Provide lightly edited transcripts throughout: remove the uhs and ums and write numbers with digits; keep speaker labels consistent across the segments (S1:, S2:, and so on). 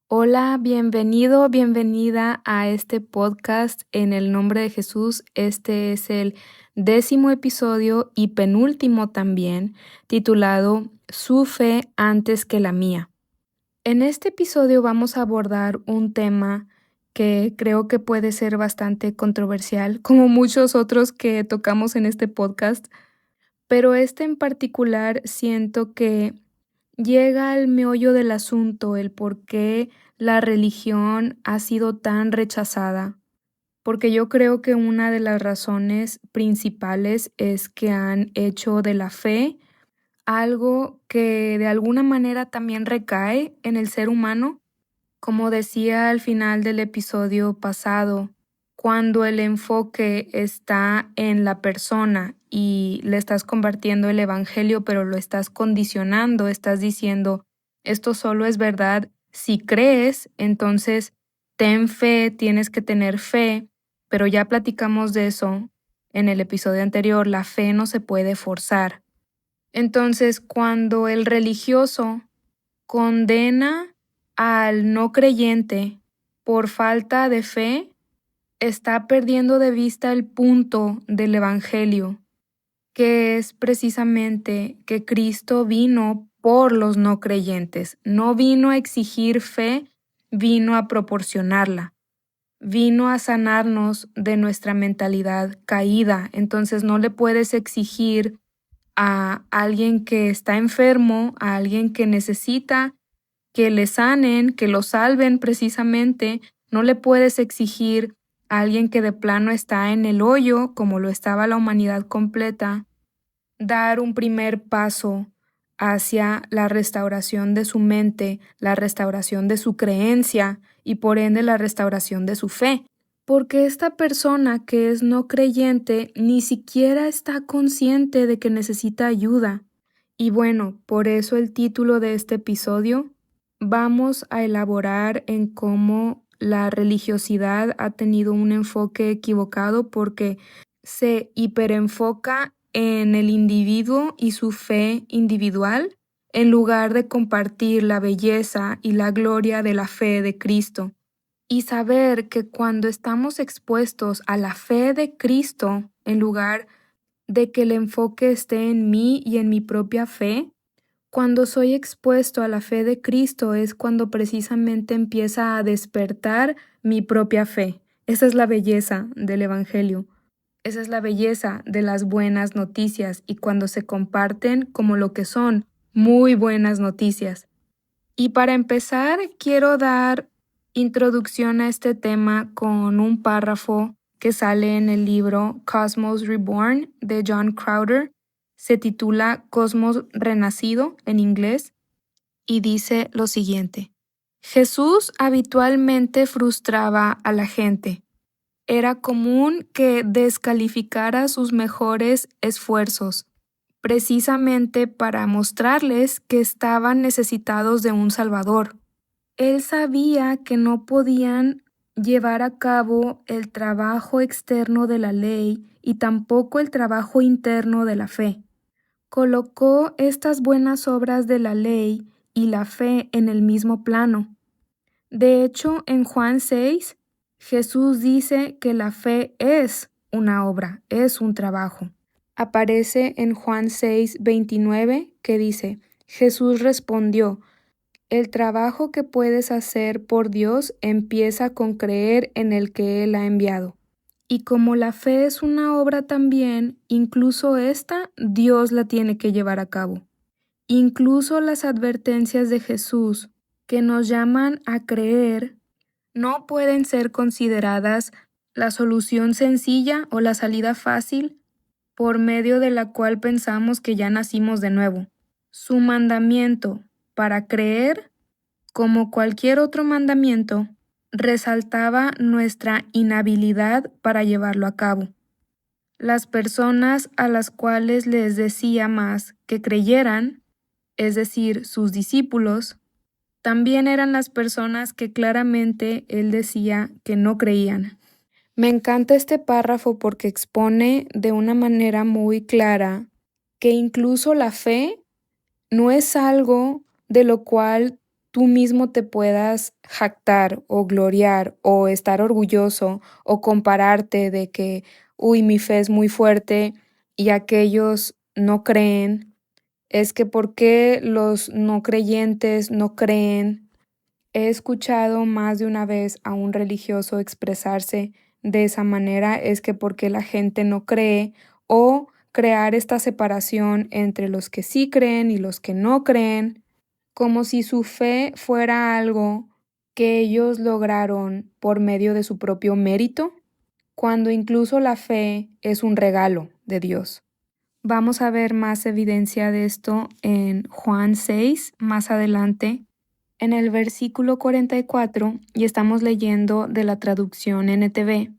S1: Hola, bienvenido, bienvenida a este podcast en el nombre de Jesús. Este es el 10º episodio y penúltimo también, titulado Su fe antes que la mía. En este episodio vamos a abordar un tema que creo que puede ser bastante controversial, como muchos otros que tocamos en este podcast, pero este en particular siento que llega al meollo del asunto, el por qué la religión ha sido tan rechazada, porque yo creo que una de las razones principales es que han hecho de la fe algo que de alguna manera también recae en el ser humano. Como decía al final del episodio pasado, cuando el enfoque está en la persona y le estás compartiendo el evangelio, pero lo estás condicionando, estás diciendo, esto solo es verdad si crees, entonces ten fe, tienes que tener fe, pero ya platicamos de eso en el episodio anterior, la fe no se puede forzar. Entonces, cuando el religioso condena al no creyente por falta de fe, está perdiendo de vista el punto del Evangelio, que es precisamente que Cristo vino por los no creyentes. No vino a exigir fe, vino a proporcionarla. Vino a sanarnos de nuestra mentalidad caída. Entonces no le puedes exigir a alguien que está enfermo, a alguien que necesita que le sanen, que lo salven precisamente. No le puedes exigir a alguien que de plano está en el hoyo, como lo estaba la humanidad completa, dar un primer paso hacia la restauración de su mente, la restauración de su creencia y por ende la restauración de su fe. Porque esta persona que es no creyente ni siquiera está consciente de que necesita ayuda. Y bueno, por eso el título de este episodio, vamos a elaborar en cómo la religiosidad ha tenido un enfoque equivocado porque se hiperenfoca en el individuo y su fe individual en lugar de compartir la belleza y la gloria de la fe de Cristo. Y saber que cuando estamos expuestos a la fe de Cristo, en lugar de que el enfoque esté en mí y en mi propia fe, cuando soy expuesto a la fe de Cristo es cuando precisamente empieza a despertar mi propia fe. Esa es la belleza del Evangelio. Esa es la belleza de las buenas noticias y cuando se comparten como lo que son, muy buenas noticias. Y para empezar, quiero dar introducción a este tema con un párrafo que sale en el libro Cosmos Reborn de John Crowder. Se titula Cosmos Renacido en inglés y dice lo siguiente. Jesús habitualmente frustraba a la gente. Era común que descalificara sus mejores esfuerzos, precisamente para mostrarles que estaban necesitados de un Salvador. Él sabía que no podían llevar a cabo el trabajo externo de la ley y tampoco el trabajo interno de la fe. Colocó estas buenas obras de la ley y la fe en el mismo plano. De hecho, en Juan 6, Jesús dice que la fe es una obra, es un trabajo. Aparece en Juan 6:29 que dice, Jesús respondió, el trabajo que puedes hacer por Dios empieza con creer en el que Él ha enviado. Y como la fe es una obra también, incluso esta Dios la tiene que llevar a cabo. Incluso las advertencias de Jesús que nos llaman a creer no pueden ser consideradas la solución sencilla o la salida fácil por medio de la cual pensamos que ya nacimos de nuevo. Su mandamiento para creer, como cualquier otro mandamiento, resaltaba nuestra inhabilidad para llevarlo a cabo. Las personas a las cuales les decía más que creyeran, es decir, sus discípulos, también eran las personas que claramente él decía que no creían. Me encanta este párrafo porque expone de una manera muy clara que incluso la fe no es algo de lo cual tú mismo te puedas jactar o gloriar o estar orgulloso o compararte de que, uy, mi fe es muy fuerte y aquellos no creen. Es que ¿por qué los no creyentes no creen? He escuchado más de una vez a un religioso expresarse de esa manera, es que porque la gente no cree o crear esta separación entre los que sí creen y los que no creen, como si su fe fuera algo que ellos lograron por medio de su propio mérito, cuando incluso la fe es un regalo de Dios. Vamos a ver más evidencia de esto en Juan 6, más adelante, en el versículo 44, y estamos leyendo de la traducción NTV.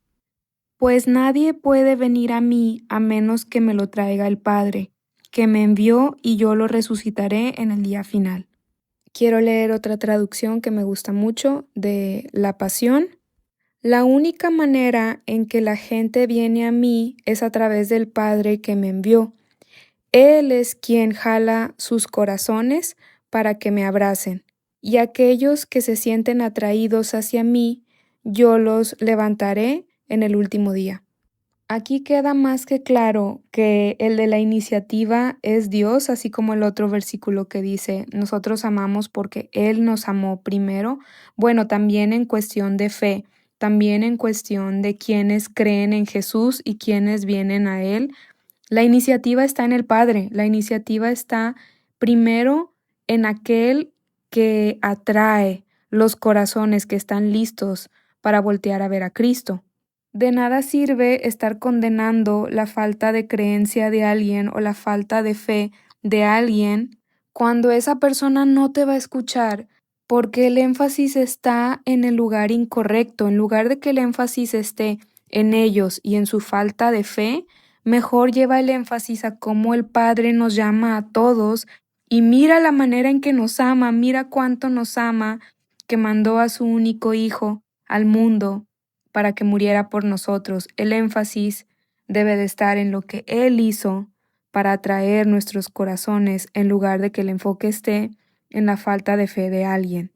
S1: Pues nadie puede venir a mí a menos que me lo traiga el Padre, que me envió, y yo lo resucitaré en el día final. Quiero leer otra traducción que me gusta mucho, de La Pasión. La única manera en que la gente viene a mí es a través del Padre que me envió. Él es quien jala sus corazones para que me abracen, y aquellos que se sienten atraídos hacia mí, yo los levantaré en el último día. Aquí queda más que claro que el de la iniciativa es Dios, así como el otro versículo que dice, nosotros amamos porque Él nos amó primero. Bueno, también en cuestión de fe, también en cuestión de quienes creen en Jesús y quienes vienen a Él. La iniciativa está en el Padre, la iniciativa está primero en aquel que atrae los corazones que están listos para voltear a ver a Cristo. De nada sirve estar condenando la falta de creencia de alguien o la falta de fe de alguien cuando esa persona no te va a escuchar, porque el énfasis está en el lugar incorrecto. En lugar de que el énfasis esté en ellos y en su falta de fe, mejor lleva el énfasis a cómo el Padre nos llama a todos y mira la manera en que nos ama, mira cuánto nos ama, que mandó a su único Hijo al mundo para que muriera por nosotros. El énfasis debe de estar en lo que Él hizo para atraer nuestros corazones, en lugar de que el enfoque esté en la falta de fe de alguien.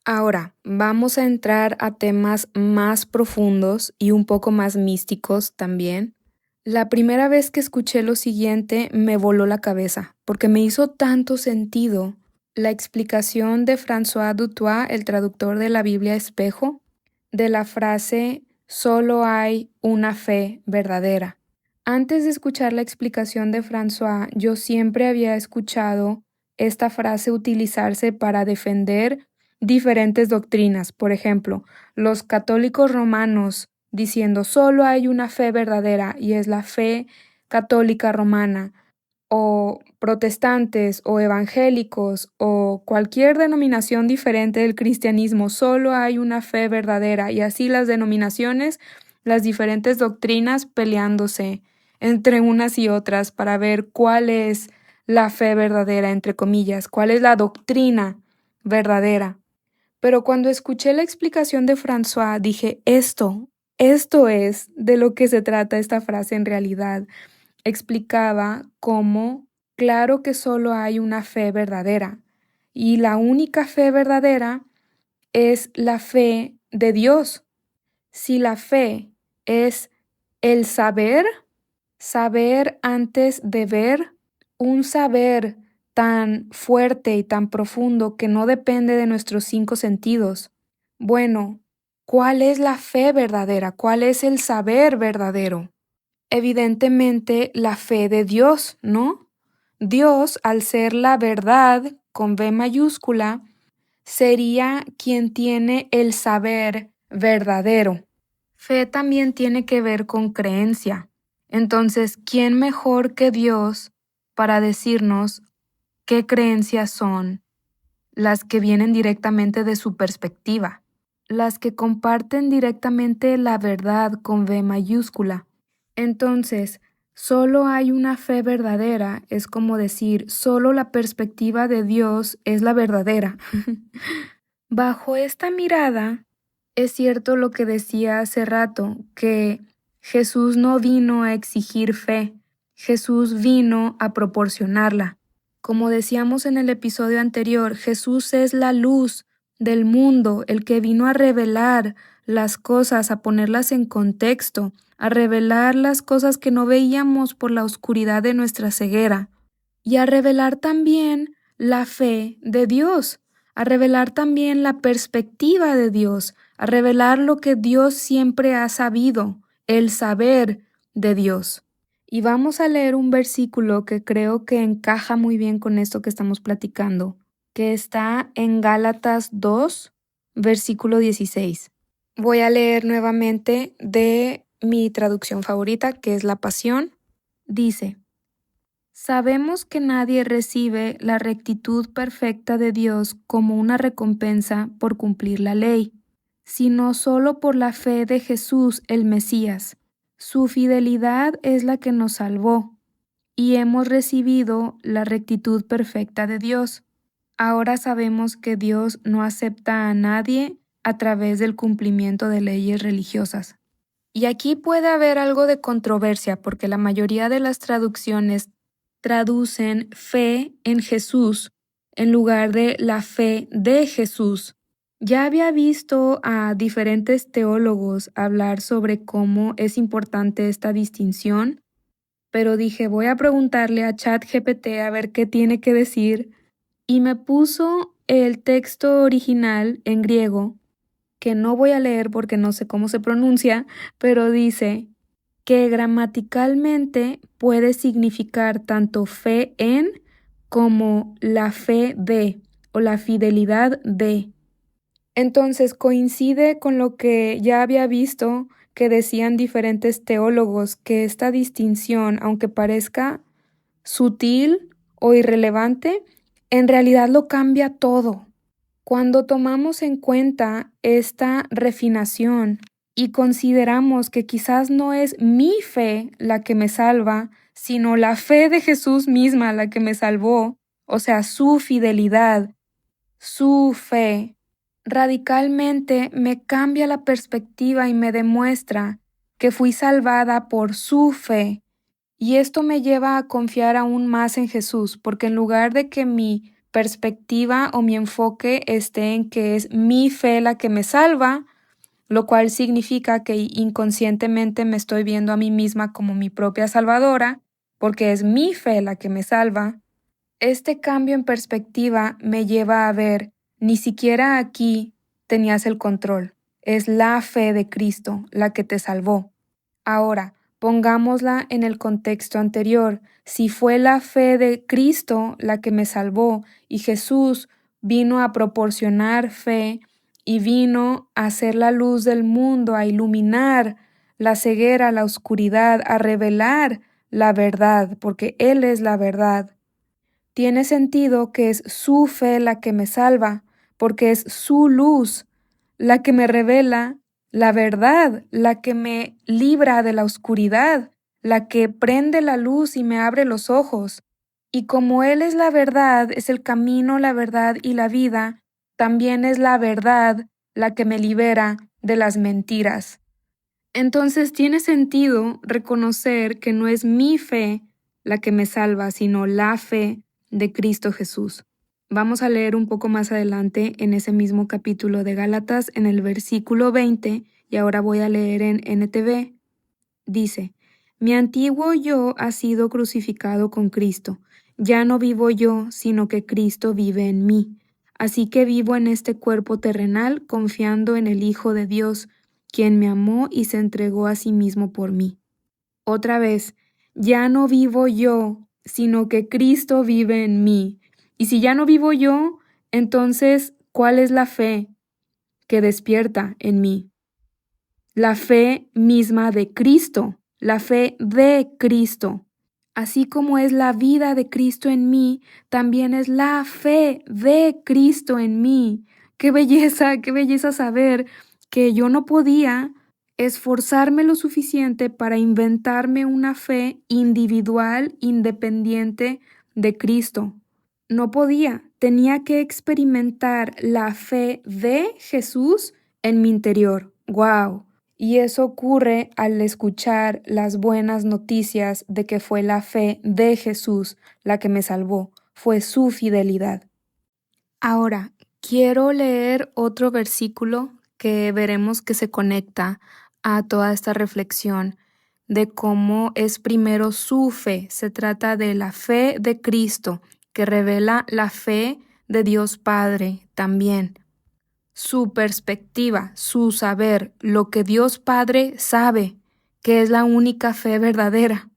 S1: Ahora, vamos a entrar a temas más profundos y un poco más místicos también. La primera vez que escuché lo siguiente me voló la cabeza, porque me hizo tanto sentido la explicación de François Dutoit, el traductor de la Biblia Espejo, de la frase solo hay una fe verdadera. Antes de escuchar la explicación de François, yo siempre había escuchado esta frase utilizarse para defender diferentes doctrinas. Por ejemplo, los católicos romanos diciendo solo hay una fe verdadera y es la fe católica romana, o protestantes o evangélicos o cualquier denominación diferente del cristianismo, solo hay una fe verdadera, y así las denominaciones, las diferentes doctrinas peleándose entre unas y otras para ver cuál es la fe verdadera, entre comillas, cuál es la doctrina verdadera. Pero cuando escuché la explicación de François, dije, esto es de lo que se trata esta frase en realidad. Explicaba cómo, claro que solo hay una fe verdadera, y la única fe verdadera es la fe de Dios. Si la fe es el saber antes de ver, un saber tan fuerte y tan profundo que no depende de nuestros 5 sentidos. Bueno, ¿cuál es la fe verdadera? ¿Cuál es el saber verdadero? Evidentemente, la fe de Dios, ¿no? Dios, al ser la verdad con B mayúscula, sería quien tiene el saber verdadero. Fe también tiene que ver con creencia. Entonces, ¿quién mejor que Dios para decirnos qué creencias son las que vienen directamente de su perspectiva, las que comparten directamente la verdad con V mayúscula? Entonces, solo hay una fe verdadera, es como decir, solo la perspectiva de Dios es la verdadera. Bajo esta mirada, es cierto lo que decía hace rato, que Jesús no vino a exigir fe, Jesús vino a proporcionarla. Como decíamos en el episodio anterior, Jesús es la luz del mundo, el que vino a revelar las cosas, a ponerlas en contexto, a revelar las cosas que no veíamos por la oscuridad de nuestra ceguera, y a revelar también la fe de Dios, a revelar también la perspectiva de Dios, a revelar lo que Dios siempre ha sabido, el saber de Dios. Y vamos a leer un versículo que creo que encaja muy bien con esto que estamos platicando, que está en Gálatas 2, versículo 16. Voy a leer nuevamente de mi traducción favorita, que es La Pasión. Dice: Sabemos que nadie recibe la rectitud perfecta de Dios como una recompensa por cumplir la ley, sino solo por la fe de Jesús el Mesías. Su fidelidad es la que nos salvó, y hemos recibido la rectitud perfecta de Dios. Ahora sabemos que Dios no acepta a nadie a través del cumplimiento de leyes religiosas. Y aquí puede haber algo de controversia porque la mayoría de las traducciones traducen fe en Jesús en lugar de la fe de Jesús. Ya había visto a diferentes teólogos hablar sobre cómo es importante esta distinción, pero dije, voy a preguntarle a ChatGPT a ver qué tiene que decir, y me puso el texto original en griego, que no voy a leer porque no sé cómo se pronuncia, pero dice que gramaticalmente puede significar tanto fe en como la fe de o la fidelidad de. Entonces coincide con lo que ya había visto que decían diferentes teólogos, que esta distinción, aunque parezca sutil o irrelevante, en realidad lo cambia todo. Cuando tomamos en cuenta esta refinación y consideramos que quizás no es mi fe la que me salva, sino la fe de Jesús misma la que me salvó, o sea, su fidelidad, su fe, radicalmente me cambia la perspectiva y me demuestra que fui salvada por su fe. Y esto me lleva a confiar aún más en Jesús, porque en lugar de que mi perspectiva o mi enfoque esté en que es mi fe la que me salva, lo cual significa que inconscientemente me estoy viendo a mí misma como mi propia salvadora, porque es mi fe la que me salva, este cambio en perspectiva me lleva a ver, ni siquiera aquí tenías el control, es la fe de Cristo la que te salvó. Ahora, pongámosla en el contexto anterior. Si fue la fe de Cristo la que me salvó y Jesús vino a proporcionar fe y vino a ser la luz del mundo, a iluminar la ceguera, la oscuridad, a revelar la verdad, porque Él es la verdad. Tiene sentido que es su fe la que me salva, porque es su luz la que me revela la verdad, la que me libra de la oscuridad, la que prende la luz y me abre los ojos. Y como Él es la verdad, es el camino, la verdad y la vida, también es la verdad la que me libera de las mentiras. Entonces tiene sentido reconocer que no es mi fe la que me salva, sino la fe de Cristo Jesús. Vamos a leer un poco más adelante en ese mismo capítulo de Gálatas, en el versículo 20, y ahora voy a leer en NTV. Dice: Mi antiguo yo ha sido crucificado con Cristo. Ya no vivo yo, sino que Cristo vive en mí. Así que vivo en este cuerpo terrenal confiando en el Hijo de Dios, quien me amó y se entregó a sí mismo por mí. Otra vez, ya no vivo yo, sino que Cristo vive en mí. Y si ya no vivo yo, entonces, ¿cuál es la fe que despierta en mí? La fe misma de Cristo, la fe de Cristo. Así como es la vida de Cristo en mí, también es la fe de Cristo en mí. Qué belleza saber que yo no podía esforzarme lo suficiente para inventarme una fe individual, independiente de Cristo. No podía, tenía que experimentar la fe de Jesús en mi interior. ¡Wow! Y eso ocurre al escuchar las buenas noticias de que fue la fe de Jesús la que me salvó, fue su fidelidad. Ahora, Quiero leer otro versículo que veremos que se conecta a toda esta reflexión de cómo es primero su fe. Se trata de la fe de Cristo, que revela la fe de Dios Padre también. Su perspectiva, su saber, lo que Dios Padre sabe, que es la única fe verdadera.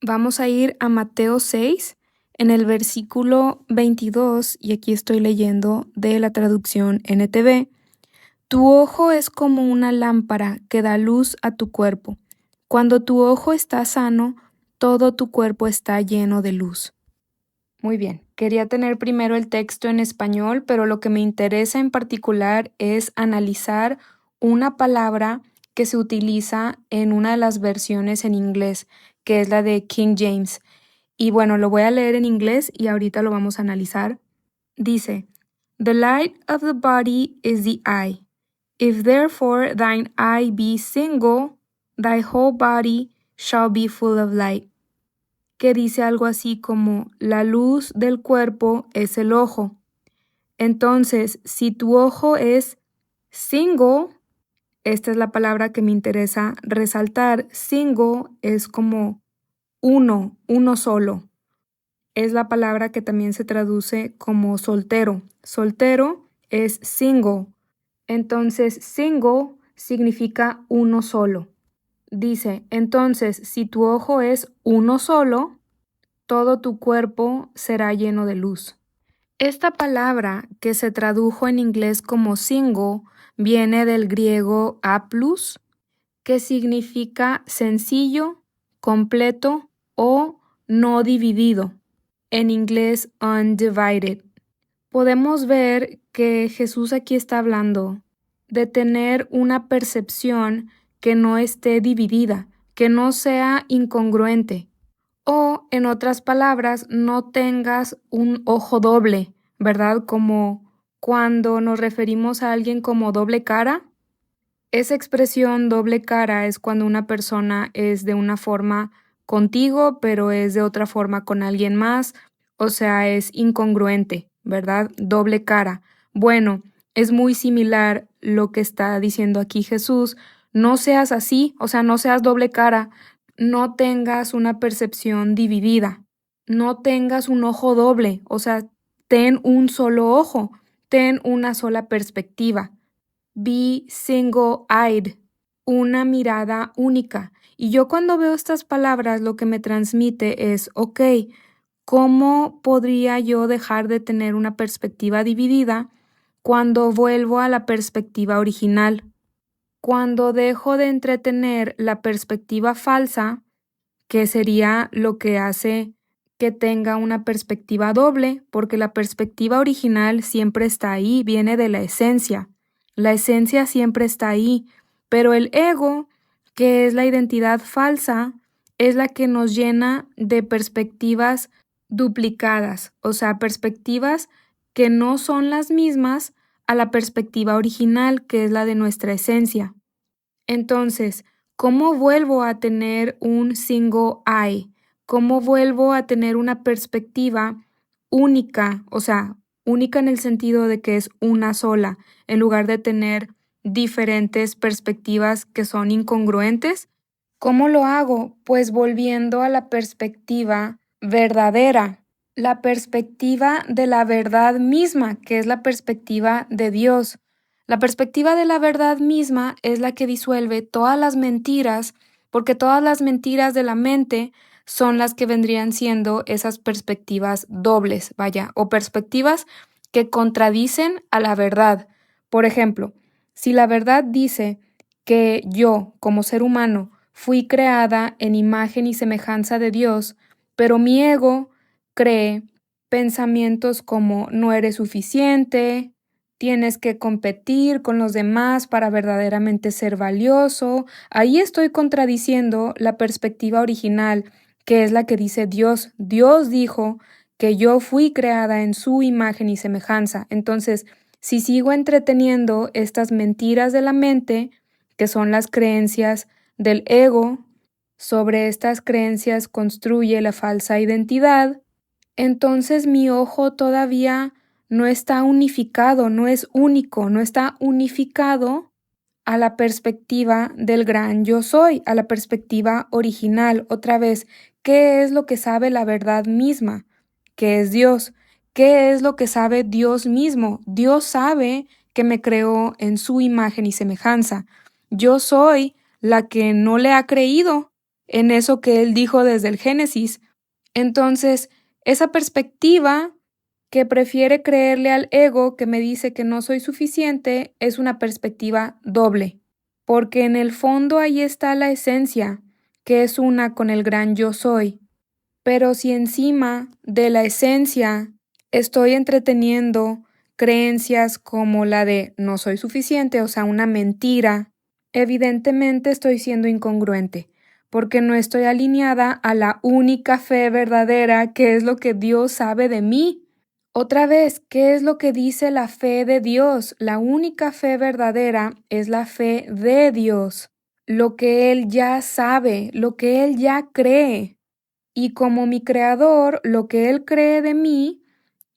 S1: Vamos a ir a Mateo 6, en el versículo 22, y aquí estoy leyendo de la traducción NTV. Tu ojo es como una lámpara que da luz a tu cuerpo. Cuando tu ojo está sano, todo tu cuerpo está lleno de luz. Muy bien, quería tener primero el texto en español, pero lo que me interesa en particular es analizar una palabra que se utiliza en una de las versiones en inglés, que es la de King James. Y bueno, lo voy a leer en inglés y ahorita lo vamos a analizar. Dice, The light of the body is the eye. If therefore thine eye be single, thy whole body shall be full of light. Que dice algo así como, la luz del cuerpo es el ojo. Entonces, si tu ojo es single, esta es la palabra que me interesa resaltar. Single es como uno solo. Es la palabra que también se traduce como soltero. Soltero es single. Entonces, single significa uno solo. Dice, entonces, si tu ojo es uno solo, todo tu cuerpo será lleno de luz. Esta palabra, que se tradujo en inglés como single, viene del griego aplus, que significa sencillo, completo o no dividido. En inglés, undivided. Podemos ver que Jesús aquí está hablando de tener una percepción que no esté dividida, que no sea incongruente. O, en otras palabras, no tengas un ojo doble, ¿verdad? Como cuando nos referimos a alguien como doble cara. Esa expresión doble cara es cuando una persona es de una forma contigo, pero es de otra forma con alguien más, o sea, es incongruente, ¿verdad? Doble cara. Bueno, es muy similar lo que está diciendo aquí Jesús. No seas así, o sea, no seas doble cara, no tengas una percepción dividida, no tengas un ojo doble, o sea, ten un solo ojo, ten una sola perspectiva. Be single-eyed, una mirada única. Y yo cuando veo estas palabras lo que me transmite es, ok, ¿cómo podría yo dejar de tener una perspectiva dividida cuando vuelvo a la perspectiva original? Cuando dejo de entretener la perspectiva falsa, que sería lo que hace que tenga una perspectiva doble, porque la perspectiva original siempre está ahí, viene de la esencia. La esencia siempre está ahí, pero el ego, que es la identidad falsa, es la que nos llena de perspectivas duplicadas, o sea, perspectivas que no son las mismas a la perspectiva original, que es la de nuestra esencia. Entonces, ¿cómo vuelvo a tener un single eye? ¿Cómo vuelvo a tener una perspectiva única? O sea, única en el sentido de que es una sola, en lugar de tener diferentes perspectivas que son incongruentes. ¿Cómo lo hago? Pues volviendo a la perspectiva verdadera, la perspectiva de la verdad misma, que es la perspectiva de Dios. La perspectiva de la verdad misma es la que disuelve todas las mentiras, porque todas las mentiras de la mente son las que vendrían siendo esas perspectivas dobles, vaya, o perspectivas que contradicen a la verdad. Por ejemplo, si la verdad dice que yo, como ser humano, fui creada en imagen y semejanza de Dios, pero mi ego cree pensamientos como no eres suficiente, tienes que competir con los demás para verdaderamente ser valioso. Ahí estoy contradiciendo la perspectiva original, que es la que dice Dios. Dios dijo que yo fui creada en su imagen y semejanza. Entonces, si sigo entreteniendo estas mentiras de la mente, que son las creencias del ego, sobre estas creencias construye la falsa identidad, entonces mi ojo todavía no está unificado, no es único, no está unificado a la perspectiva del gran yo soy, a la perspectiva original. Otra vez, ¿qué es lo que sabe la verdad misma? ¿Qué es Dios? ¿Qué es lo que sabe Dios mismo? Dios sabe que me creó en su imagen y semejanza. Yo soy la que no le ha creído en eso que Él dijo desde el Génesis. Entonces, esa perspectiva que prefiere creerle al ego que me dice que no soy suficiente es una perspectiva doble, porque en el fondo ahí está la esencia, que es una con el gran yo soy. Pero si encima de la esencia estoy entreteniendo creencias como la de no soy suficiente, o sea, una mentira, evidentemente estoy siendo incongruente, porque no estoy alineada a la única fe verdadera, que es lo que Dios sabe de mí. Otra vez, ¿qué es lo que dice la fe de Dios? La única fe verdadera es la fe de Dios, lo que Él ya sabe, lo que Él ya cree. Y como mi creador, lo que Él cree de mí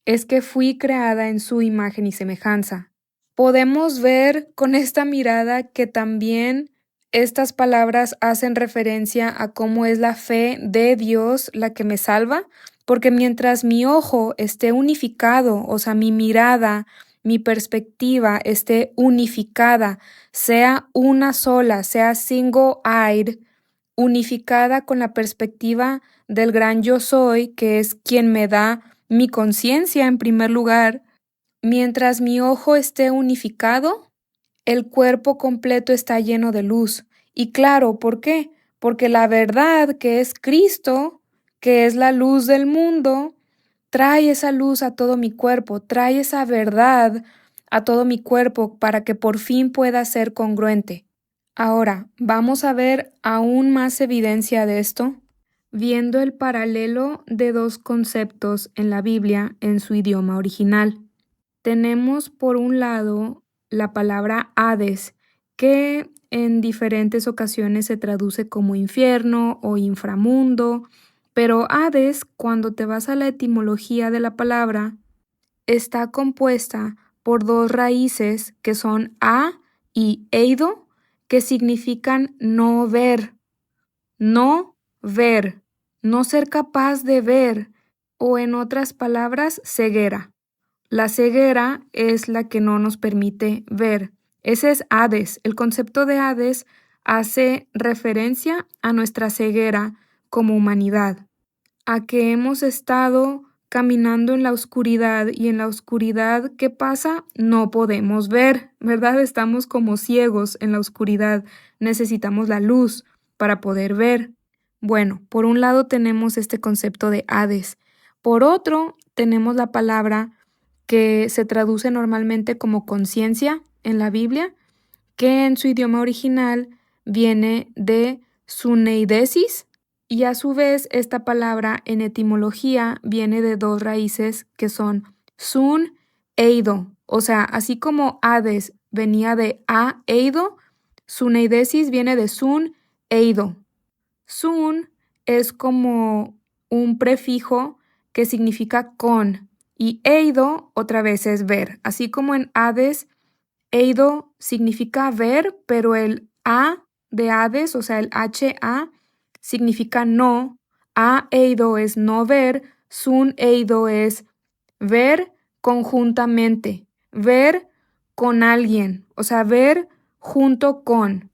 S1: es que fui creada en su imagen y semejanza. Podemos ver con esta mirada que también estas palabras hacen referencia a cómo es la fe de Dios la que me salva, porque mientras mi ojo esté unificado, o sea, mi mirada, mi perspectiva esté unificada, sea una sola, sea single-eyed, unificada con la perspectiva del gran yo soy, que es quien me da mi conciencia en primer lugar, mientras mi ojo esté unificado, el cuerpo completo está lleno de luz. Y claro, ¿por qué? Porque la verdad, que es Cristo, que es la luz del mundo, trae esa luz a todo mi cuerpo, trae esa verdad a todo mi cuerpo para que por fin pueda ser congruente. Ahora, vamos a ver aún más evidencia de esto, viendo el paralelo de dos conceptos en la Biblia en su idioma original. Tenemos por un lado la palabra Hades, que en diferentes ocasiones se traduce como infierno o inframundo, pero Hades, cuando te vas a la etimología de la palabra, está compuesta por dos raíces que son a y eido, que significan no ver, no ver, no ser capaz de ver, o en otras palabras, ceguera. La ceguera es la que no nos permite ver. Ese es Hades. El concepto de Hades hace referencia a nuestra ceguera como humanidad, a que hemos estado caminando en la oscuridad y en la oscuridad, ¿qué pasa? No podemos ver, ¿verdad? Estamos como ciegos en la oscuridad. Necesitamos la luz para poder ver. Bueno, por un lado tenemos este concepto de Hades. Por otro, tenemos la palabra que se traduce normalmente como conciencia en la Biblia, que en su idioma original viene de suneidesis, y a su vez esta palabra en etimología viene de dos raíces que son sun eido, o sea, así como Hades venía de a eido, suneidesis viene de sun eido. Sun es como un prefijo que significa con, y eido otra vez es ver. Así como en Hades, eido significa ver, pero el a de Hades, o sea, el HA, significa no. A eido es no ver, sun eido es ver conjuntamente, ver con alguien, o sea, ver junto con.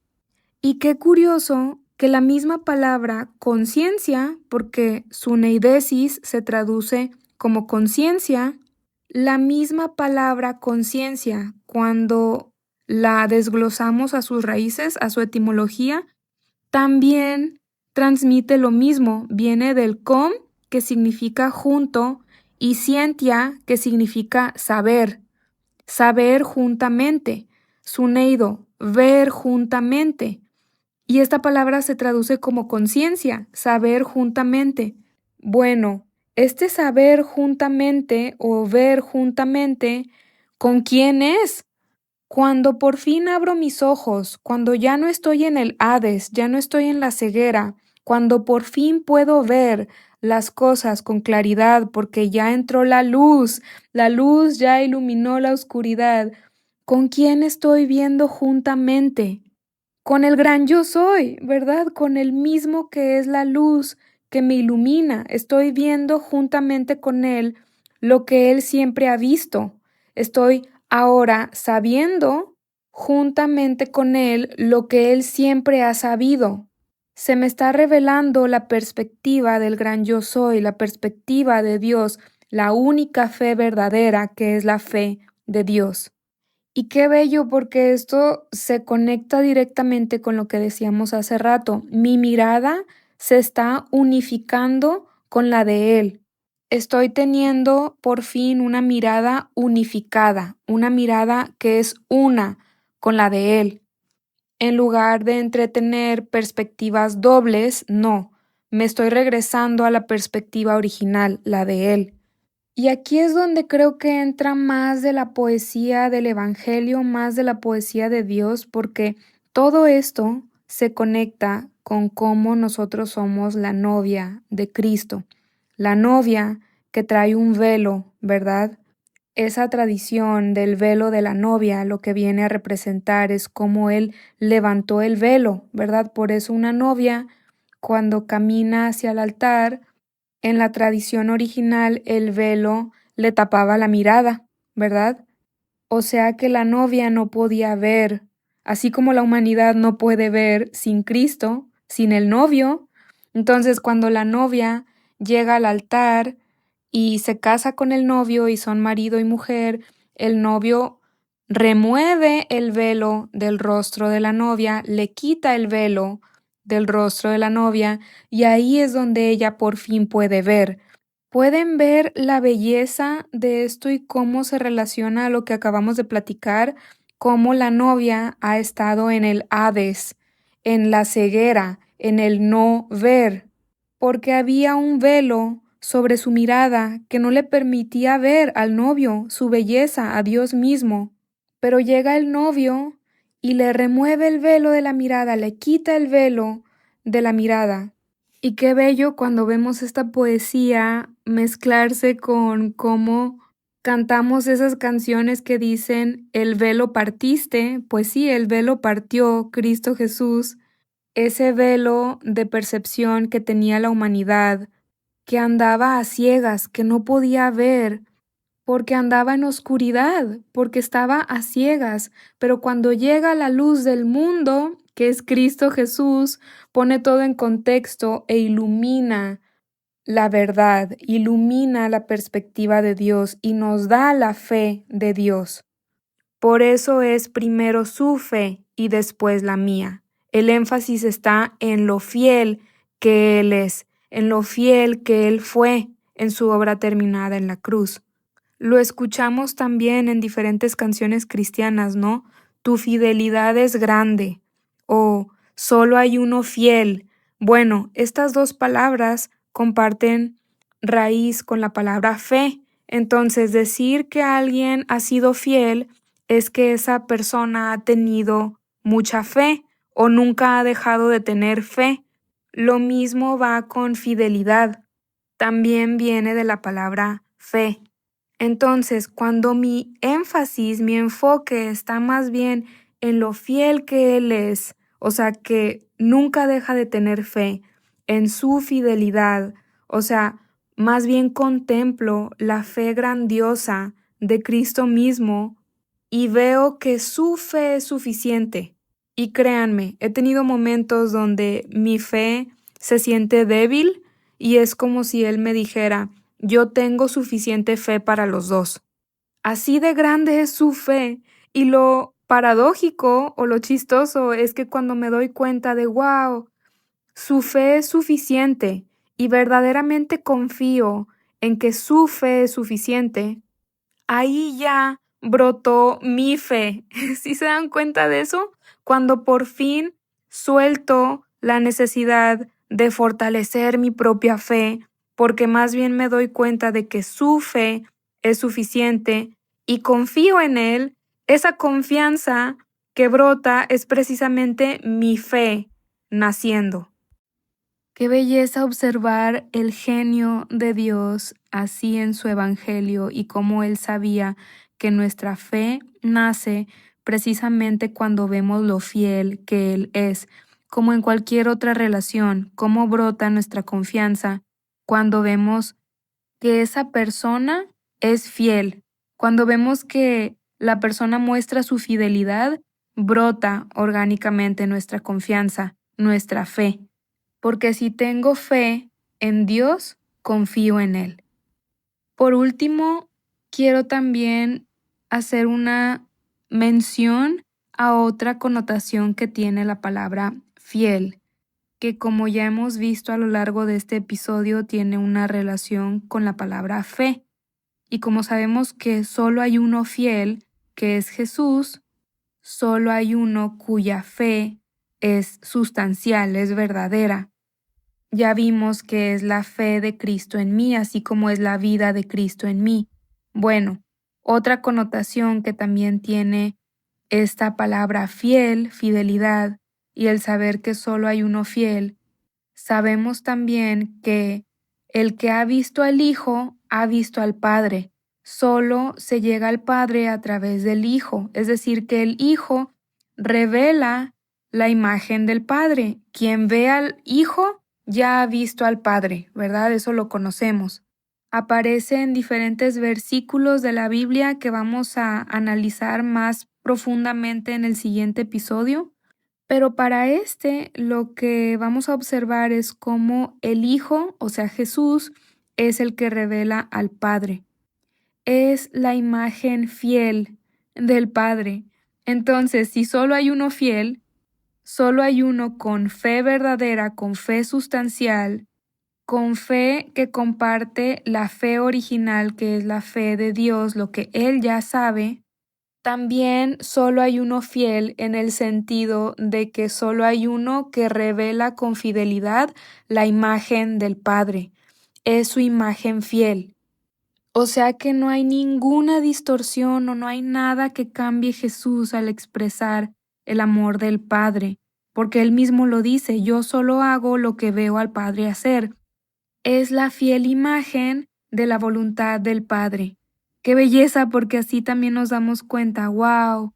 S1: Y qué curioso que la misma palabra conciencia, porque suneidesis se traduce como conciencia, la misma palabra conciencia, cuando la desglosamos a sus raíces, a su etimología, también transmite lo mismo. Viene del com, que significa junto, y scientia, que significa saber, saber juntamente. Suneido, ver juntamente. Y esta palabra se traduce como conciencia, saber juntamente. Bueno, este saber juntamente o ver juntamente, ¿con quién es? Cuando por fin abro mis ojos, cuando ya no estoy en el Hades, ya no estoy en la ceguera, cuando por fin puedo ver las cosas con claridad porque ya entró la luz ya iluminó la oscuridad. ¿Con quién estoy viendo juntamente? Con el gran yo soy, ¿verdad? Con el mismo que es la luz que me ilumina. Estoy viendo juntamente con él lo que él siempre ha visto. Estoy ahora sabiendo juntamente con él lo que él siempre ha sabido. Se me está revelando la perspectiva del gran yo soy, la perspectiva de Dios, la única fe verdadera que es la fe de Dios. Y qué bello porque esto se conecta directamente con lo que decíamos hace rato. Mi mirada se está unificando con la de él. Estoy teniendo por fin una mirada unificada, una mirada que es una con la de él. En lugar de entretener perspectivas dobles, no, me estoy regresando a la perspectiva original, la de él. Y aquí es donde creo que entra más de la poesía del Evangelio, más de la poesía de Dios, porque todo esto se conecta con cómo nosotros somos la novia de Cristo, la novia que trae un velo, ¿verdad? Esa tradición del velo de la novia lo que viene a representar es cómo Él levantó el velo, ¿verdad? Por eso una novia, cuando camina hacia el altar, en la tradición original el velo le tapaba la mirada, ¿verdad? O sea que la novia no podía ver, así como la humanidad no puede ver sin Cristo, sin el novio. Entonces, cuando la novia llega al altar y se casa con el novio y son marido y mujer, el novio remueve el velo del rostro de la novia, le quita el velo del rostro de la novia y ahí es donde ella por fin puede ver. ¿Pueden ver la belleza de esto y cómo se relaciona a lo que acabamos de platicar? Cómo la novia ha estado en el Hades, en la ceguera, en el no ver, porque había un velo sobre su mirada que no le permitía ver al novio, su belleza, a Dios mismo. Pero llega el novio y le remueve el velo de la mirada, le quita el velo de la mirada. Y qué bello cuando vemos esta poesía mezclarse con cómo cantamos esas canciones que dicen el velo partiste, pues sí, el velo partió Cristo Jesús, ese velo de percepción que tenía la humanidad, que andaba a ciegas, que no podía ver, porque andaba en oscuridad, porque estaba a ciegas, pero cuando llega la luz del mundo, que es Cristo Jesús, pone todo en contexto e ilumina la verdad, ilumina la perspectiva de Dios y nos da la fe de Dios. Por eso es primero su fe y después la mía. El énfasis está en lo fiel que Él es, en lo fiel que Él fue en su obra terminada en la cruz. Lo escuchamos también en diferentes canciones cristianas, ¿no? Tu fidelidad es grande o solo hay uno fiel. Bueno, estas dos palabras comparten raíz con la palabra fe. Entonces, decir que alguien ha sido fiel es que esa persona ha tenido mucha fe o nunca ha dejado de tener fe. Lo mismo va con fidelidad. También viene de la palabra fe. Entonces, cuando mi énfasis, mi enfoque está más bien en lo fiel que Él es, o sea, que nunca deja de tener fe, en su fidelidad, o sea, más bien contemplo la fe grandiosa de Cristo mismo y veo que su fe es suficiente. Y créanme, he tenido momentos donde mi fe se siente débil y es como si Él me dijera, yo tengo suficiente fe para los dos. Así de grande es su fe. Y lo paradójico o lo chistoso es que cuando me doy cuenta de, wow, su fe es suficiente y verdaderamente confío en que su fe es suficiente, ahí ya brotó mi fe. ¿Sí se dan cuenta de eso? Cuando por fin suelto la necesidad de fortalecer mi propia fe, porque más bien me doy cuenta de que su fe es suficiente y confío en él, esa confianza que brota es precisamente mi fe naciendo. Qué belleza observar el genio de Dios así en su evangelio y cómo Él sabía que nuestra fe nace precisamente cuando vemos lo fiel que Él es, como en cualquier otra relación, cómo brota nuestra confianza cuando vemos que esa persona es fiel. Cuando vemos que la persona muestra su fidelidad, brota orgánicamente nuestra confianza, nuestra fe. Porque si tengo fe en Dios, confío en Él. Por último, quiero también hacer una mención a otra connotación que tiene la palabra fiel, que como ya hemos visto a lo largo de este episodio tiene una relación con la palabra fe. Y como sabemos que solo hay uno fiel, que es Jesús, solo hay uno cuya fe es sustancial, es verdadera. Ya vimos que es la fe de Cristo en mí, así como es la vida de Cristo en mí. Bueno, otra connotación que también tiene esta palabra fiel, fidelidad, y el saber que solo hay uno fiel, sabemos también que el que ha visto al Hijo ha visto al Padre. Solo se llega al Padre a través del Hijo, es decir, que el Hijo revela la imagen del Padre. Quien ve al Hijo ya ha visto al Padre, ¿verdad? Eso lo conocemos. Aparece en diferentes versículos de la Biblia que vamos a analizar más profundamente en el siguiente episodio. Pero para lo que vamos a observar es cómo el Hijo, o sea, Jesús, es el que revela al Padre. Es la imagen fiel del Padre. Entonces, si solo hay uno fiel, solo hay uno con fe verdadera, con fe sustancial, con fe que comparte la fe original, que es la fe de Dios, lo que Él ya sabe. También solo hay uno fiel en el sentido de que solo hay uno que revela con fidelidad la imagen del Padre. Es su imagen fiel. O sea que no hay ninguna distorsión o no hay nada que cambie Jesús al expresar el amor del Padre, porque Él mismo lo dice, yo solo hago lo que veo al Padre hacer. Es la fiel imagen de la voluntad del Padre. Qué belleza, porque así también nos damos cuenta, wow,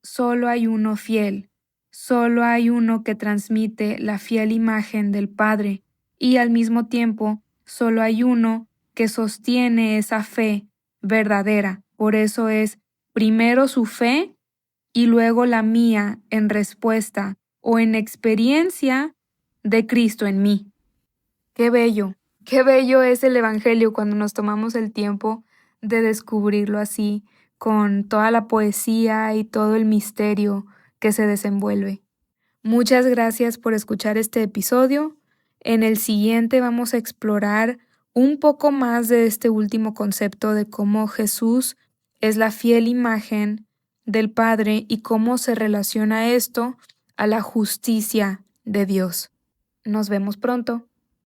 S1: solo hay uno fiel, solo hay uno que transmite la fiel imagen del Padre y al mismo tiempo solo hay uno que sostiene esa fe verdadera. Por eso es primero su fe y luego la mía en respuesta o en experiencia de Cristo en mí. Qué bello es el Evangelio cuando nos tomamos el tiempo de descubrirlo así, con toda la poesía y todo el misterio que se desenvuelve. Muchas gracias por escuchar este episodio. En el siguiente vamos a explorar un poco más de este último concepto de cómo Jesús es la fiel imagen del Padre y cómo se relaciona esto a la justicia de Dios. Nos vemos pronto.